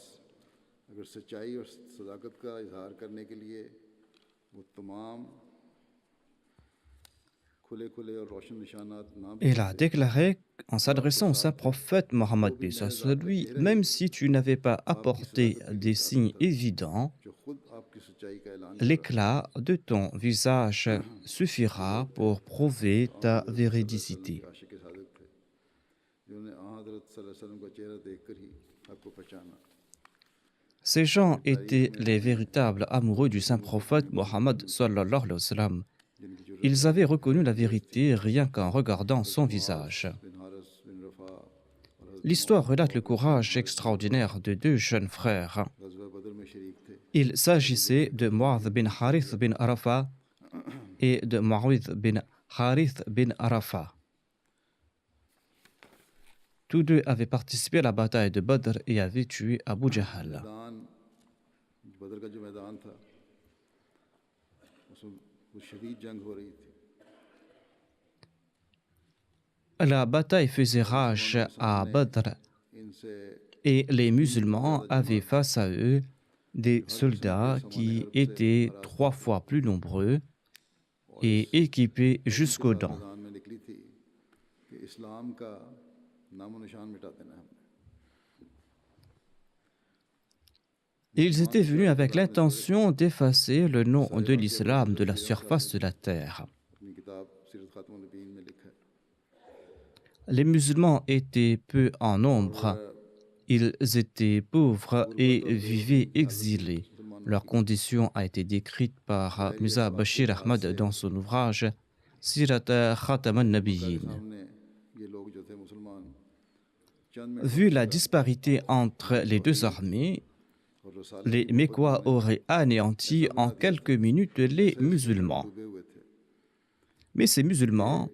अगर सच्चाई और सदाकत का इजहार करने के लिए वो तमाम खुले खुले और रोशन निशानात ना भी Il a déclaré en s'adressant au saint prophète Mohammed paix soit lui, même si tu n'avais pas apporté des signes évidents, जो खुद आपकी सच्चाई का ऐलान l'éclat de ton visage suffira pour prouver ta véridicité. आशिक सादिक थे जिन्होंने आ हज़रत सल्लल्लाहु अलैहि वसल्लम का चेहरा देखकर ही आपको पहचाना Ces gens étaient les véritables amoureux du saint prophète Mohammed sallallahu alayhi wa sallam. जिनकी जुर्रत Ils avaient reconnu la vérité rien qu'en regardant son visage. बिन हारिस बिन रफ़ा और L'histoire relate le courage extraordinaire de deux jeunes frères. गज़वा बदर में शरीक थे Il s'agissait de Mu'adh bin Harith bin Arafa et de Mu'awidh bin Harith bin Arafa. Tous deux avaient participé à la bataille de Badr et avaient tué Abu Jahl. मैदान बदर का जो मैदान था उसमें वो शदीद जंग हो रही थी La bataille faisait rage à Badr इनसे et les musulmans avaient face à eux des soldats qui étaient 3 fois plus nombreux et équipés jusqu'aux dents. मैदान में निकली थी कि इस्लाम का नामो निशान मिटा देना है हमने Ils étaient venus avec l'intention d'effacer le nom de l'islam de la surface de la terre. अपनी किताब सीरत खातमुन नबीयीन में लिखा है Les musulmans étaient peu en nombre, ils étaient pauvres et vivaient exilés. मुसलमानों Leur condition a été décrite par Mirza Bashir Ahmad dans son ouvrage Sirat Khatam al-Nabiyyin. Vu la disparité entre les deux armées, les Mécois auraient anéanti en quelques minutes les musulmans. Mais ces musulmans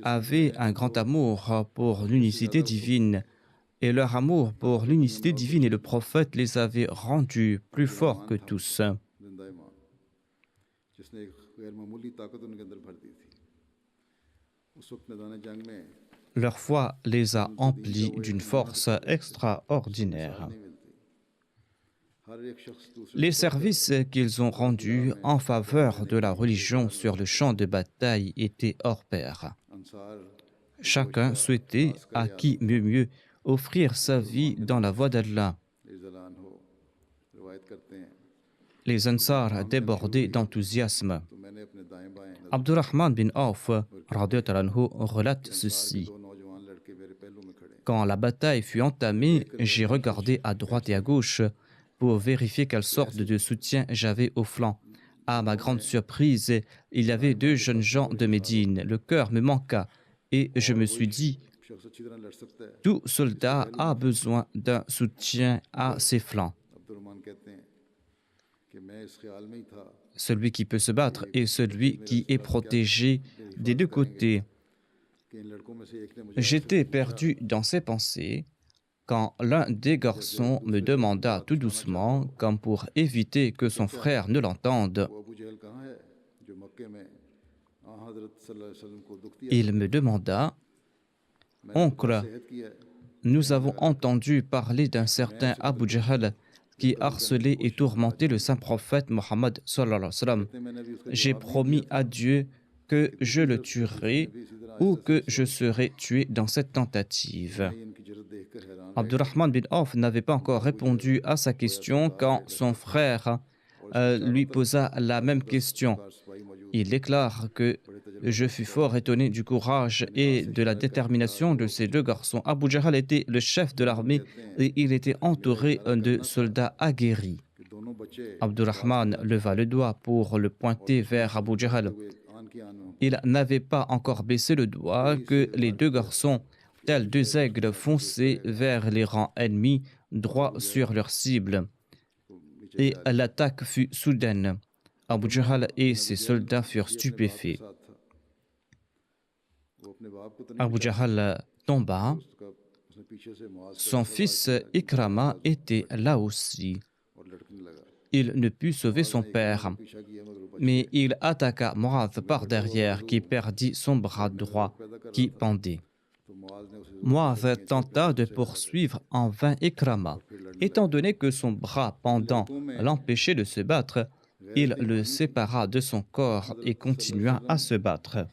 avaient un grand amour pour l'unicité divine, et leur amour pour l'unicité divine et le prophète les avait rendus plus forts que tous. Leur foi les a emplis d'une force extraordinaire. Les services qu'ils ont rendus en faveur de la religion sur le champ de bataille étaient hors pair. Chacun souhaitait, à qui mieux, offrir sa vie dans la voie d'Allah. Les Ansar débordaient d'enthousiasme. Abdurrahman bin Auf relate ceci. Quand la bataille fut entamée, j'ai regardé à droite et à gauche pour vérifier quelle sorte de soutien j'avais au flanc. À ma grande surprise, il y avait 2 jeunes gens de Médine. Le cœur me manqua et je me suis dit, tout soldat a besoin d'un soutien à ses flancs. Celui qui peut se battre est celui qui est protégé des 2 côtés. J'étais perdu dans ces pensées quand l'un des garçons me demanda tout doucement, comme pour éviter que son frère ne l'entende, il me demanda, « Oncle, nous avons entendu parler d'un certain Abu Jahl qui harcelait et tourmentait le saint prophète Mohammed sallallahu alayhi wa sallam. J'ai promis à Dieu que je le tuerai ou que je serai tué dans cette tentative. » Abdurrahman bin Auf n'avait pas encore répondu à sa question quand son frère lui posa la même question. Il déclare que je fus fort étonné du courage et de la détermination de ces 2 garçons. Abu Jahl était le chef de l'armée et il était entouré de soldats aguerris. Abdurrahman leva le doigt pour le pointer vers Abu Jahl. Il n'avait pas encore baissé le doigt que les 2 garçons, tels 2 aigles, fonçaient vers les rangs ennemis, droit sur leur cible. Et l'attaque fut soudaine. Abu Jahl et ses soldats furent stupéfaits. Abu Jahl tomba. Son fils Ikrama était là aussi. Il ne put sauver son père, mais il attaqua Mu'adh par derrière, qui perdit son bras droit, qui pendait. Mu'adh tenta de poursuivre en vain Ikrama. Étant donné que son bras pendant l'empêchait de se battre, il le sépara de son corps et continua à se battre.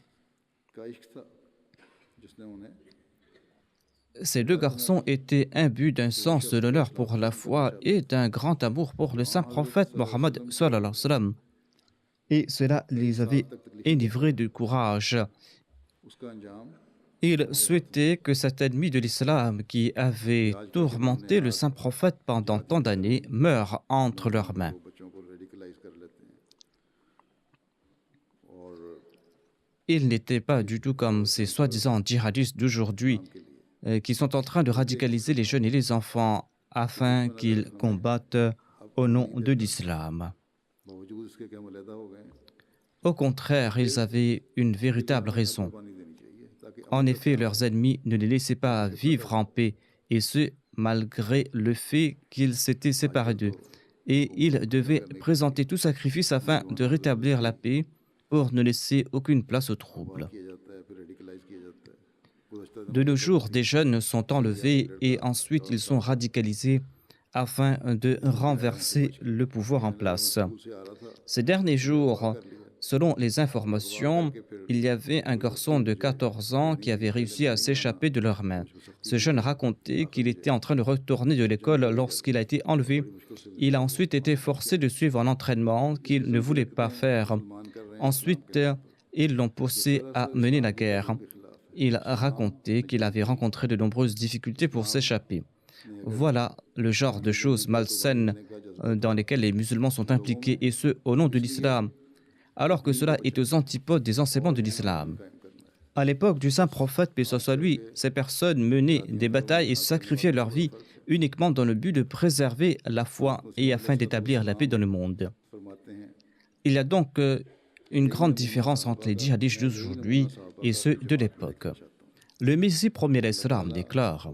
Ces 2 garçons étaient imbus d'un sens de l'honneur pour la foi et d'un grand amour pour le saint prophète Mohammed sallallahu alayhi wa sallam. Et cela les avait enivrés de courage. Ils souhaitaient que cet ennemi de l'islam qui avait tourmenté le saint prophète pendant tant d'années meure entre leurs mains. Ils n'étaient pas du tout comme ces soi-disant djihadistes d'aujourd'hui qui sont en train de radicaliser les jeunes et les enfants afin qu'ils combattent au nom de l'islam. Au contraire, ils avaient une véritable raison. En effet, leurs ennemis ne les laissaient pas vivre en paix, et ce, malgré le fait qu'ils s'étaient séparés d'eux. Et ils devaient présenter tout sacrifice afin de rétablir la paix pour ne laisser aucune place aux troubles. De nos jours, des jeunes sont enlevés et ensuite ils sont radicalisés afin de renverser le pouvoir en place. Ces derniers jours, selon les informations, il y avait un garçon de 14 ans qui avait réussi à s'échapper de leurs mains. Ce jeune racontait qu'il était en train de retourner de l'école lorsqu'il a été enlevé. Il a ensuite été forcé de suivre un entraînement qu'il ne voulait pas faire. Ensuite, ils l'ont poussé à mener la guerre. Il racontait qu'il avait rencontré de nombreuses difficultés pour s'échapper. Voilà le genre de choses malsaines dans lesquelles les musulmans sont impliqués, et ce, au nom de l'islam, alors que cela est aux antipodes des enseignements de l'islam. À l'époque du saint prophète, paix soit sur lui, ces personnes menaient des batailles et sacrifiaient leur vie uniquement dans le but de préserver la foi et afin d'établir la paix dans le monde. Il y a donc une grande différence entre les djihadistes d'aujourd'hui et ceux de l'époque. Le Messie premier l'Islam déclare: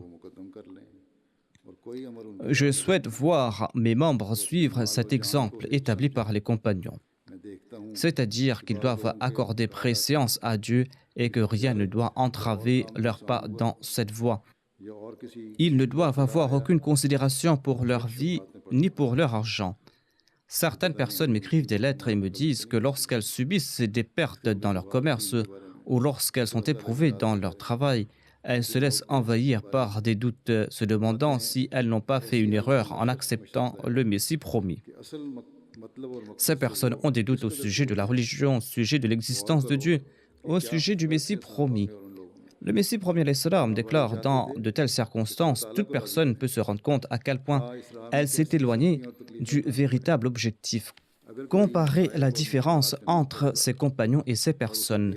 je souhaite voir mes membres suivre cet exemple établi par les compagnons, c'est-à-dire qu'ils doivent accorder préséance à Dieu et que rien ne doit entraver leur pas dans cette voie. Ils ne doivent avoir aucune considération pour leur vie ni pour leur argent. Certaines personnes m'écrivent des lettres et me disent que lorsqu'elles subissent des pertes dans leur commerce ou lorsqu'elles sont éprouvées dans leur travail, elles se laissent envahir par des doutes, se demandant si elles n'ont pas fait une erreur en acceptant le Messie promis. Ces personnes ont des doutes au sujet de la religion, au sujet de l'existence de Dieu, au sujet du Messie promis. Le Messie premier l'Islam déclare: dans de telles circonstances, toute personne peut se rendre compte à quel point elle s'est éloignée du véritable objectif. Comparez la différence entre ses compagnons et ces personnes.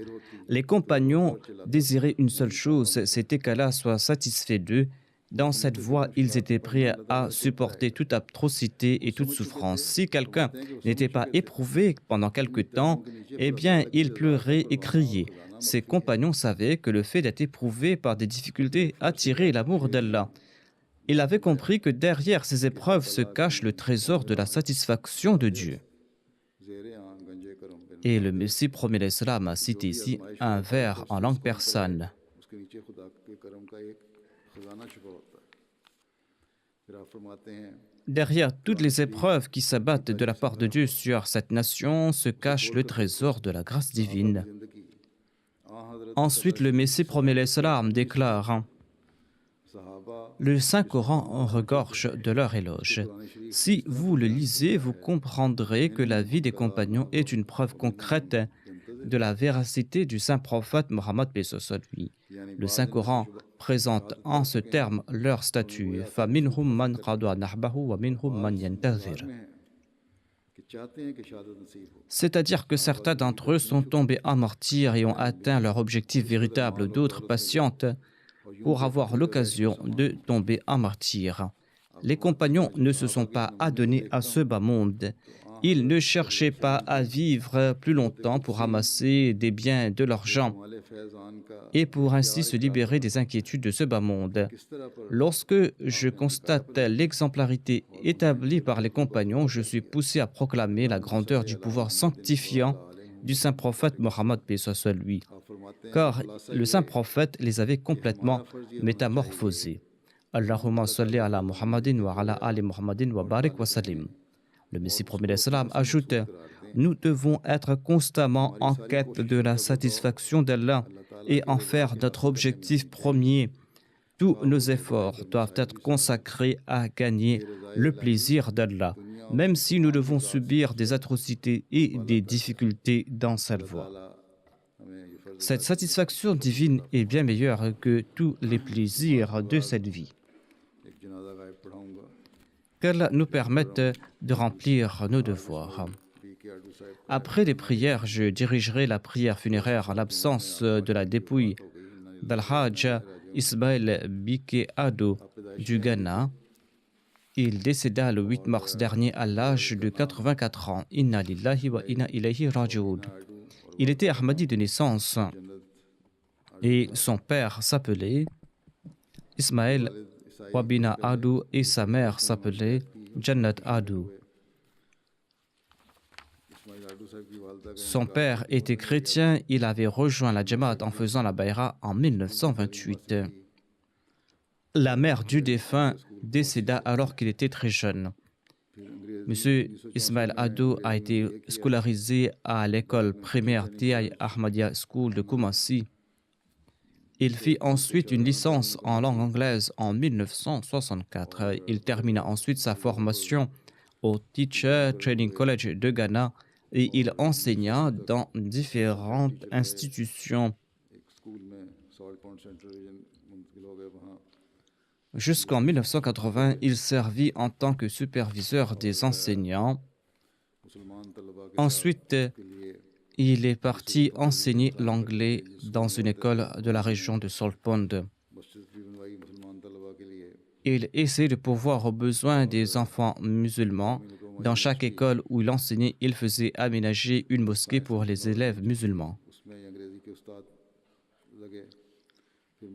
Les compagnons désiraient une seule chose, c'était qu'Allah soit satisfait d'eux. Dans cette voie, ils étaient prêts à supporter toute atrocité et toute souffrance. Si quelqu'un n'était pas éprouvé pendant quelque temps, eh bien, il pleurait et criait. Ses compagnons savaient que le fait d'être éprouvé par des difficultés attirait l'amour d'Allah. Il avait compris que derrière ces épreuves se cache le trésor de la satisfaction de Dieu. Et le Messie premier l'Islam a cité ici un vers en langue persane. Derrière toutes les épreuves qui s'abattent de la part de Dieu sur cette nation se cache le trésor de la grâce divine. Ensuite, le Messie premier l'Islam déclare: le Saint-Coran regorge de leur éloge. Si vous le lisez, vous comprendrez que la vie des compagnons est une preuve concrète de la véracité du saint prophète Mohammed paix soit sur lui. Le Saint-Coran présente en ce terme leur statut. فَمِنْهُمْ مَنْ قَضَى نَحْبَهُ وَمِنْهُمْ مَنْ يَنْتَظِرُ. C'est-à-dire que certains d'entre eux sont tombés en martyrs et ont atteint leur objectif véritable. D'autres patientent pour avoir l'occasion de tomber en martyr. Les compagnons ne se sont pas adonnés à ce bas monde. Ils ne cherchaient pas à vivre plus longtemps pour ramasser des biens, de l'argent, et pour ainsi se libérer des inquiétudes de ce bas monde. Lorsque je constate l'exemplarité établie par les compagnons, je suis poussé à proclamer la grandeur du pouvoir sanctifiant du saint prophète Mohammed paix soit sur lui, car le saint prophète les avait complètement métamorphosés. Allahumma salli ala Muhammadin wa ala ali Muhammadin wa barik wa salim. Le Messie premier l'Islam ajoute: nous devons être constamment en quête de la satisfaction d'Allah et en faire notre objectif premier. Tous nos efforts doivent être consacrés à gagner le plaisir d'Allah, même si nous devons subir des atrocités et des difficultés dans cette voie. Cette satisfaction divine est bien meilleure que tous les plaisirs de cette vie. Qu'Allah nous permette de remplir nos devoirs. Après les prières, je dirigerai la prière funéraire en l'absence de la dépouille d'Al-Hajj Ismail Bike Ado du Ghana. Il décéda le 8 mars dernier à l'âge de 84 ans. Inna lillahi wa inna ilayhi raji'un. Il était Ahmadi de naissance et son père s'appelait Ismail Wabina Ado et sa mère s'appelait Jannat Ado. Son père était chrétien, il avait rejoint la Jamaat en faisant la Bayra en 1928. La mère du défunt décéda alors qu'il était très jeune. Monsieur Ismail Ado a été scolarisé à l'école primaire TI Ahmadiyya School de Kumasi. Il fit ensuite une licence en langue anglaise en 1964. Il termina ensuite sa formation au Teacher Training College de Ghana et il enseigna dans différentes institutions. Jusqu'en 1980, il servit en tant que superviseur des enseignants. मुसलमान तलबा के साथ Ensuite, के लिए il est parti enseigner l'anglais dans une école de la région de Solpond. मस्जिद भी बनवाई मुसलमान तलबा के लिए Il essaie de pourvoir aux besoins des enfants musulmans. Dans chaque école où il enseignait, il faisait aménager une mosquée pour les élèves musulmans. उसमें अंग्रेज़ी के उस्ताद लगे फिर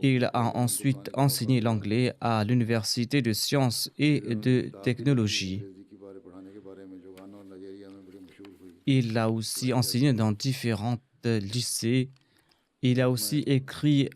Il a ensuite enseigné l'anglais à l'Université de sciences et de technologie. अंग्रेज़ी के बारे के बारे में जो गाना नाइजीरिया में बड़ी मशहूर हुई Il a aussi enseigné dans différents lycées. Il a aussi écrit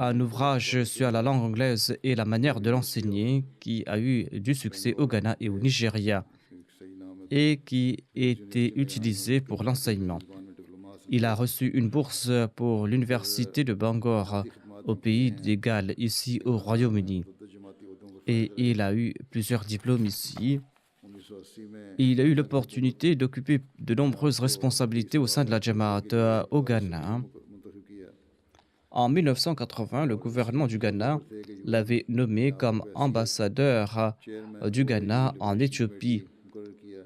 un ouvrage sur la langue anglaise et la manière de l'enseigner qui a eu du succès au Ghana et au Nigeria एक सही नाम है et qui était utilisé pour l'enseignement. जुबान में डिप्लोमा से Il a reçu une bourse pour l'université de Bangor au pays des Galles, ici au Royaume-Uni. जमाती उर्दू को Et il a eu plusieurs diplômes ici. 1980 में Il a eu l'opportunité d'occuper de nombreuses responsabilités au sein de la Jamaat au Ghana. मुंतखब किया En 1980, le gouvernement du Ghana l'avait nommé comme ambassadeur du Ghana en Éthiopie. मुकर्रर किया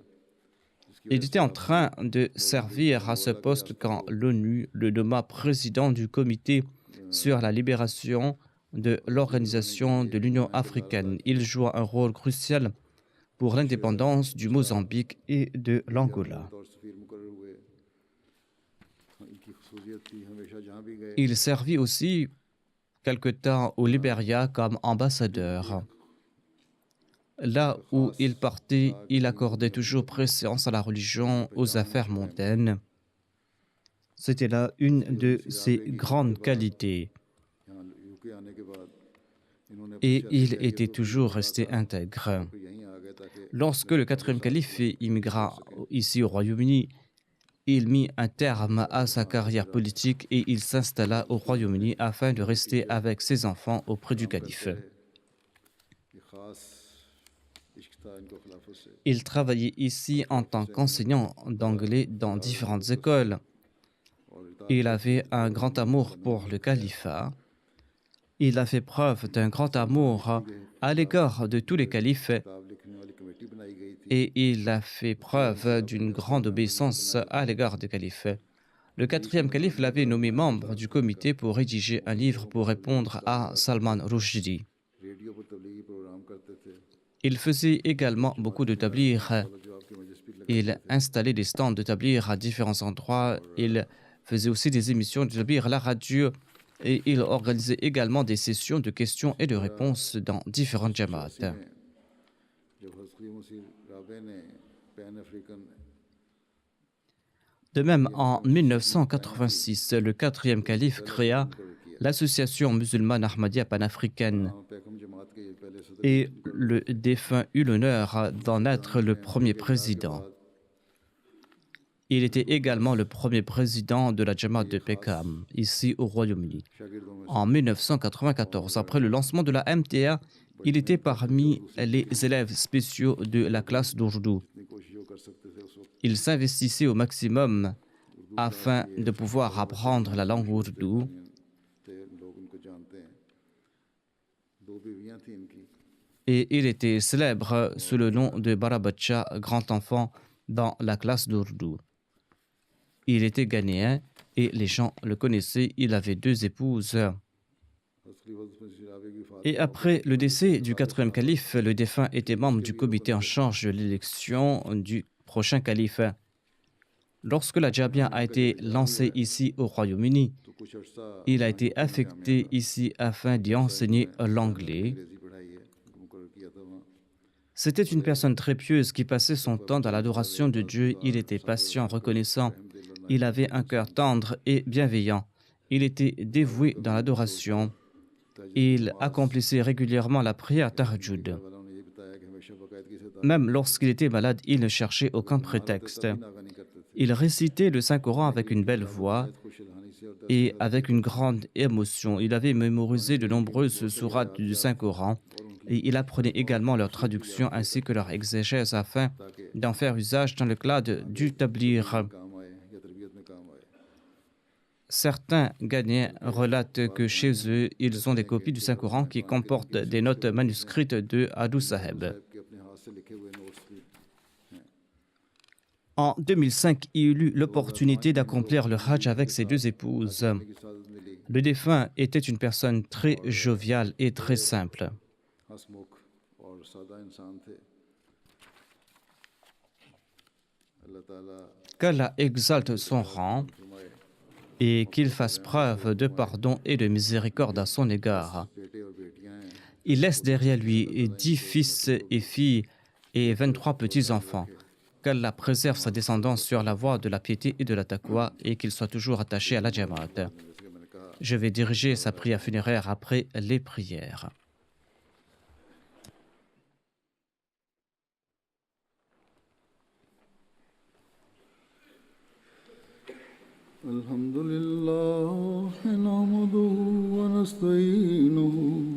Il était en train de servir à ce poste quand l'ONU le nomma président du comité sur la libération de l'Organisation de l'Union africaine. Il joua un rôle crucial pour l'indépendance du Mozambique et de l'Angola. और सफीर मुकर्रर हुए इनकी खसूसियत थी हमेशा जहाँ भी गए Il servit aussi quelque temps au Libéria comme ambassadeur. Là où il partait, il accordait toujours préséance à la religion, aux affaires mondaines. C'était là une de ses grandes qualités. यहाँ यूके आने के बाद इन्होंने Et il était toujours resté intègre. यहीं आ गए ताकि Lorsque le quatrième calife immigra ici au Royaume-Uni, il mit un terme à sa carrière politique et il s'installa au Royaume-Uni afin de rester avec ses enfants auprès du calife. ये खास इश्क था इनको खिलाफत से Il travaillait ici en tant qu'enseignant d'anglais dans différentes écoles. Il avait un grand amour pour le califat. Il a fait preuve d'un grand amour à l'égard de tous les califes किताब लिखने वाली कमेटी बनाई गई थी et il a fait preuve d'une grande obéissance à l'égard du calife. Le quatrième calife l'avait nommé membre du comité pour rédiger un livre pour répondre à Salman Rushdie. Radio पर तबलीगी प्रोग्राम करते थे Il faisait également beaucoup de tablir. जो आपके मजलिस भी लगे Il installait des stands de tablir à différents endroits. Il faisait aussi des émissions de tablir à la radio et il organisait également des sessions de questions et de réponses dans différentes jamaats. में जब हज़रत मसीह राबे ने pan African De même, en 1986, le quatrième calife créa l'association musulmane Ahmadiyya panafricaine पैकम जमात के ये पहले सदर et le défunt eut l'honneur d'en être le premier président. Il était également le premier président de la Jamaat de Peckham, ici au Royaume-Uni. शागिर्दों में En 1994, après le lancement de la MTA, il était parmi les élèves spéciaux de la classe d'Urdu. इतनी कोशिश वो कर सकते थे उस वक्त Il s'investissait au maximum afin de pouvoir apprendre la langue ourdou. थे लोग उनको जानते हैं दो बीवियां थी इनकी Et il était célèbre sous le nom de Barabacha, grand enfant, dans la classe d'Urdu. Il était ghanéen et les gens le connaissaient. Il avait deux épouses. Et après le décès du quatrième calife, le défunt était membre du comité en charge de l'élection du prochain calife. Lorsque la Jamia a été lancée ici au Royaume-Uni, तो कुछ अर्सा il a été affecté ici afin d'y enseigner l'anglais. अंग्रेजी पढ़ाई है मुकर्रर किया था वहाँ C'était une personne très pieuse qui passait son temps dans l'adoration de Dieu. Il était patient, reconnaissant. Il avait un cœur tendre et bienveillant. Il était dévoué dans l'adoration. Il accomplissait régulièrement la prière Tahajjud. वालों ने ये बताया कि हमेशा बाकायदगी से Même lorsqu'il était malade, il ne cherchait aucun prétexte. Naga नहीं करते थे Il récitait le Saint-Coran avec une belle voix खुशहाली से और et avec une grande émotion. Il avait mémorisé de nombreuses sourates du Saint-Coran et il apprenait également leur traduction ainsi que leur exégèse afin d'en faire usage dans le cadre du tablir. काम आए या तरबियत में काम आए Certains Ghanéens relatent que chez eux, ils ont des copies du Saint-Coran qui comportent des notes manuscrites de Adou Saheb. En 2005, il eut l'opportunité d'accomplir le Hajj avec ses deux épouses. Le défunt était une personne très joviale et très simple. Qu'Allah exalte son rang et qu'il fasse preuve de pardon et de miséricorde à son égard. Il laisse derrière lui 10 fils et filles et 23 petits-enfants. Qu'Allah préserve sa descendance sur la voie de la piété et de la taqwa et qu'il soit toujours attaché à la Jamaat. Je vais diriger sa prière funéraire après les prières. Alhamdulillah, nahmaduhu wa nasta'inuhu.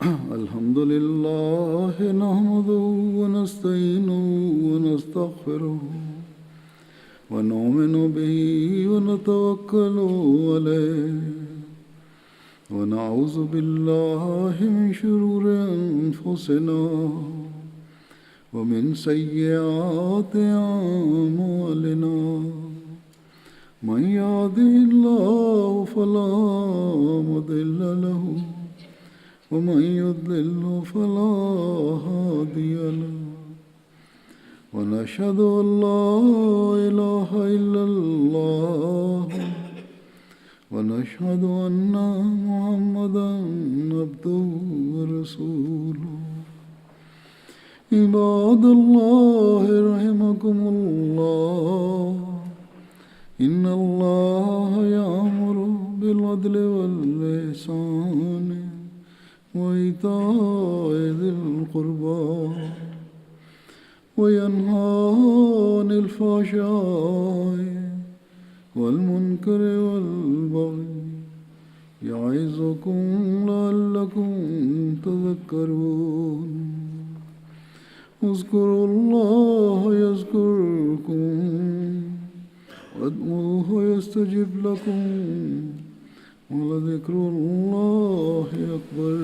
Alhamdulillah, nahmaduhu wa nasta'inuhu wa nastaghfiruhu. ونؤمن به ونتوكل عليه ونعوذ بالله من شرور أنفسنا ومن سيئات أعمالنا من يهده الله فلا مضل له ومن يضلل فلا هادي له ونشهد أن لا إله إلا الله ونشهد أن محمدا عبده ورسوله عباد الله رحمكم الله إن الله يأمر بالعدل والإحسان وإيتاء ذي القربى وينهى عن الفحشاء والمنكر والبغي يعظكم لعلكم تذكرون اذكروا الله يذكركم وادعوه يستجب لكم ولذكر الله أكبر